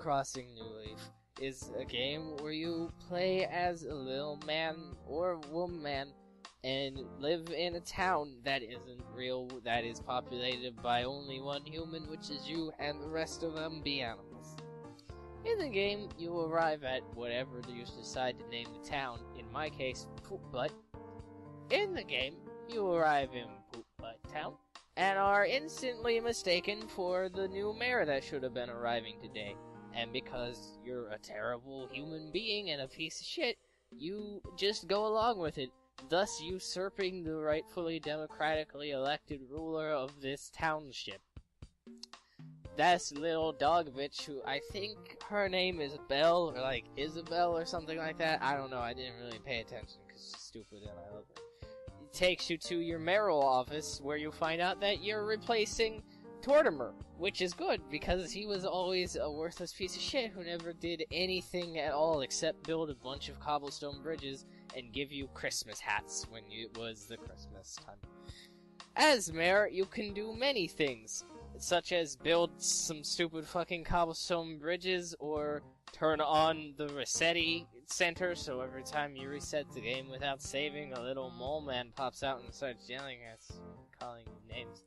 Crossing New Leaf is a game where you play as a little man or woman and live in a town that isn't real, that is populated by only one human, which is you, and the rest of them be animals. In the game, you arrive at whatever you decide to name the town, in my case, Poop Butt. In the game, you arrive in Poop Butt Town, and are instantly mistaken for the new mayor that should have been arriving today. And because you're a terrible human being and a piece of shit, you just go along with it, thus usurping the rightfully democratically elected ruler of this township. That's little dog bitch who, I think her name is Belle, or like Isabel or something like that. I don't know, I didn't really pay attention because she's stupid and I love her. It takes you to your mayoral office where you find out that you're replacing Tortimer, which is good because he was always a worthless piece of shit who never did anything at all except build a bunch of cobblestone bridges and give you Christmas hats when it was the Christmas time. As mayor, you can do many things, such as build some stupid fucking cobblestone bridges, or turn on the Resetti Center, so every time you reset the game without saving, a little mole man pops out and starts yelling at us, calling you names.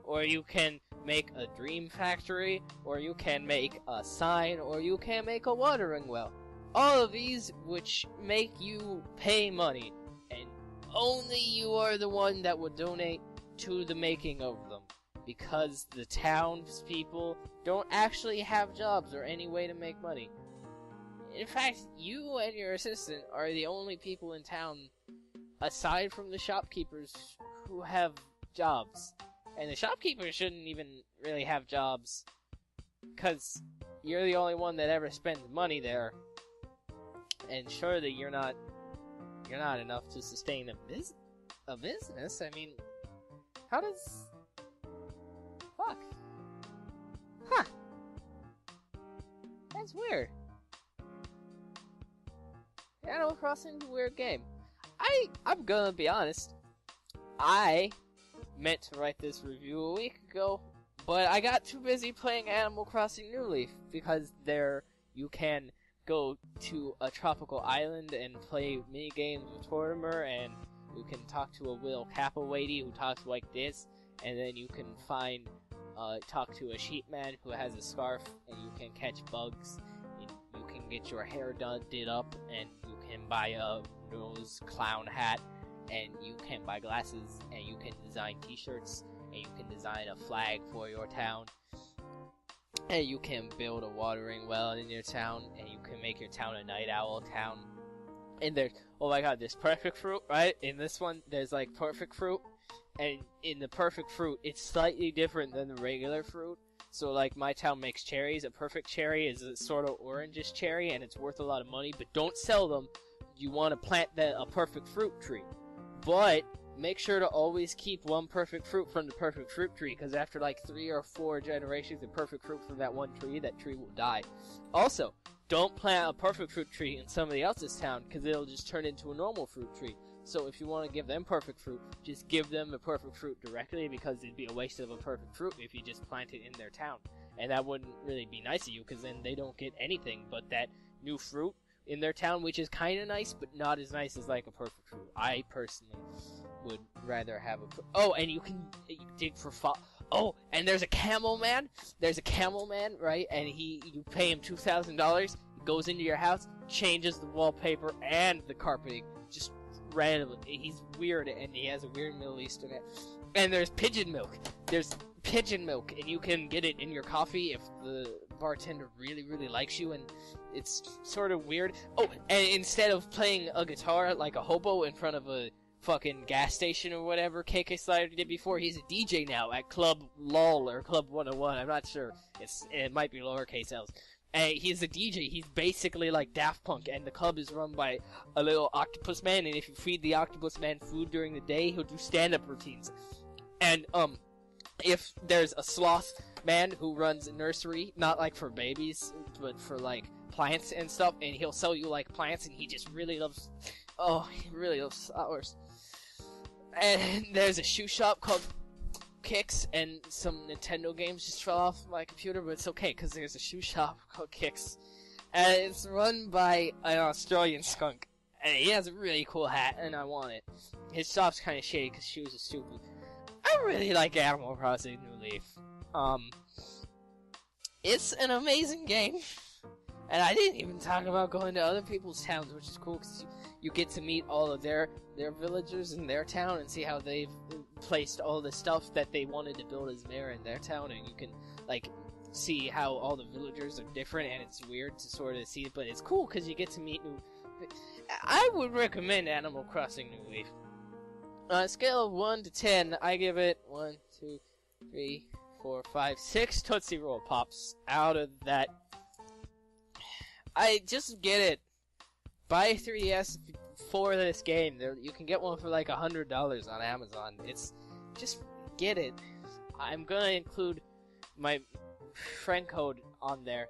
Or you can make a dream factory, or you can make a sign, or you can make a watering well. All of these which make you pay money, and only you are the one that would donate to the making of them, because the townspeople don't actually have jobs or any way to make money. In fact, you and your assistant are the only people in town, aside from the shopkeepers, who have jobs. And the shopkeepers shouldn't even really have jobs, because you're the only one that ever spends money there. And surely you're not enough to sustain a business. I mean, how does... Fuck. Huh. That's weird. Animal Crossing is a weird game. I'm gonna be honest. I meant to write this review a week ago, but I got too busy playing Animal Crossing New Leaf, because there you can go to a tropical island and play mini games with Tortimer, and you can talk to a Will Capawady who talks like this, and then you can talk to a sheep man who has a scarf, and you can catch bugs, and you can get your hair did up, and you can buy a nose clown hat, and you can buy glasses, and you can design t-shirts, and you can design a flag for your town, and you can build a watering well in your town, and you can make your town a night owl town. And there's, oh my god, there's perfect fruit, right? In this one, there's like perfect fruit, and in the perfect fruit, it's slightly different than the regular fruit. So like my town makes cherries. A perfect cherry is a sort of orangish cherry, and it's worth a lot of money, but don't sell them. You want to plant a perfect fruit tree. But make sure to always keep one perfect fruit from the perfect fruit tree, because after like 3 or 4 generations of perfect fruit from that one tree, that tree will die. Also, don't plant a perfect fruit tree in somebody else's town, because it'll just turn into a normal fruit tree. So if you want to give them perfect fruit, just give them the perfect fruit directly, because it'd be a waste of a perfect fruit if you just plant it in their town. And that wouldn't really be nice of you, because then they don't get anything but that new fruit in their town, which is kind of nice, but not as nice as like a perfect fruit. I personally would rather have oh, and you can dig for oh, and there's a camel man. There's a camel man, right? And you pay him $2,000. He goes into your house, changes the wallpaper and the carpeting, just randomly. He's weird, and he has a weird Middle Eastern accent. And there's pigeon milk. There's pigeon milk, and you can get it in your coffee if the bartender really, really likes you, and it's sort of weird. Oh, and instead of playing a guitar like a hobo in front of a fucking gas station or whatever KK Slider did before, he's a DJ now at Club LOL or Club 101, I'm not sure. It might be lowercase L's. And he's a DJ, he's basically like Daft Punk, and the club is run by a little octopus man, and if you feed the octopus man food during the day, he'll do stand-up routines. And, if there's a sloth man who runs a nursery, not like for babies, but for like plants and stuff, and he'll sell you like plants, and he just really loves, he really loves flowers. And there's a shoe shop called Kicks and some Nintendo games just fell off my computer, but it's okay, because there's a shoe shop called Kicks. And it's run by an Australian skunk. And he has a really cool hat, and I want it. His shop's kind of shady, because shoes are stupid. I really like Animal Crossing New Leaf. It's an amazing game. And I didn't even talk about going to other people's towns, which is cool, because you get to meet all of their villagers in their town and see how they've placed all the stuff that they wanted to build as mayor in their town, and you can, like, see how all the villagers are different, and it's weird to sort of see it, but it's cool, because you get to meet new... I would recommend Animal Crossing New Leaf. On a scale of 1 to 10, I give it 1, 2, 3, 4, 5, 6 Tootsie Roll Pops out of that. I just get it. Buy a 3DS for this game. You can get one for like $100 on Amazon. It's just get it. I'm gonna include my friend code on there.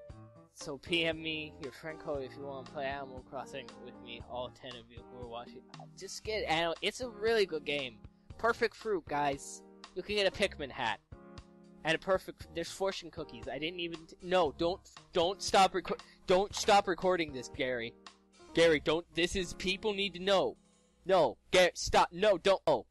So PM me your friend code if you want to play Animal Crossing with me, all 10 of you who are watching. Just get it. It's a really good game. Perfect fruit, guys. You can get a Pikmin hat. And there's fortune cookies. I didn't even, no, don't stop recording this, Gary. Gary, don't, people need to know. No, Gary, stop, no, don't, oh.